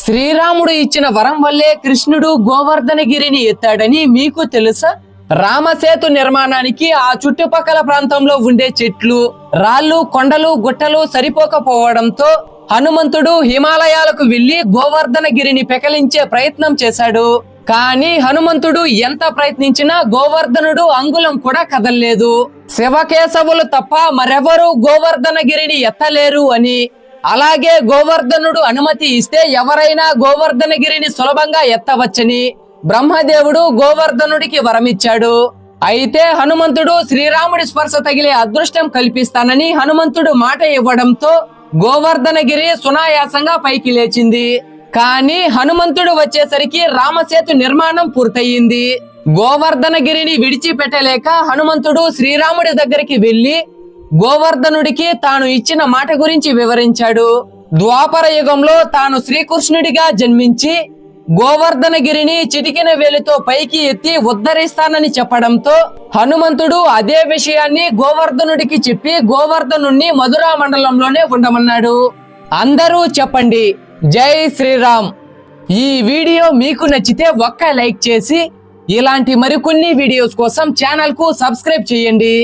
శ్రీరాముడు ఇచ్చిన వరం వల్లే కృష్ణుడు గోవర్ధనగిరిని ఎత్తాడని మీకు తెలుసా? రామసేతు నిర్మాణానికి ఆ చుట్టుపక్కల ప్రాంతంలో ఉండే చెట్లు, రాళ్ళు, కొండలు, గుట్టలు సరిపోకపోవడంతో హనుమంతుడు హిమాలయాలకు వెళ్లి గోవర్ధనగిరిని పెకలించే ప్రయత్నం చేశాడు. కానీ హనుమంతుడు ఎంత ప్రయత్నించినా గోవర్ధనుడు అంగుళం కూడా కదల్లేదు. శివకేశవులు తప్ప మరెవరూ గోవర్ధనగిరిని ఎత్తలేరు అని, అలాగే గోవర్ధనుడు అనుమతి ఇస్తే ఎవరైనా గోవర్ధనగిరిని సులభంగా ఎత్తవచ్చని బ్రహ్మదేవుడు గోవర్ధనుడికి వరమిచ్చాడు. అయితే హనుమంతుడు శ్రీరాముడి స్పర్శ తగిలే అదృష్టం కల్పిస్తానని హనుమంతుడు మాట ఇవ్వడంతో గోవర్ధనగిరి సునాయాసంగా పైకి లేచింది. కానీ హనుమంతుడు వచ్చేసరికి రామసేతు నిర్మాణం పూర్తయింది. గోవర్ధనగిరిని విడిచిపెట్టలేక హనుమంతుడు శ్రీరాముడి దగ్గరికి వెళ్లి గోవర్ధనుడికి తాను ఇచ్చిన మాట గురించి వివరించాడు. ద్వాపర యుగంలో తాను శ్రీకృష్ణుడిగా జన్మించి గోవర్ధనగిరిని చిటికిన వేలితో పైకి ఎత్తి ఉద్ధరిస్తానని చెప్పడంతో హనుమంతుడు అదే విషయాన్ని గోవర్ధనుడికి చెప్పి గోవర్ధనుణ్ణి మధురా మండలంలోనే ఉండమన్నాడు. అందరూ చెప్పండి, జై శ్రీరామ్. ఈ వీడియో మీకు నచ్చితే ఒక్క లైక్ చేసి ఇలాంటి మరికొన్ని వీడియోస్ కోసం ఛానల్ కు సబ్స్క్రైబ్ చేయండి.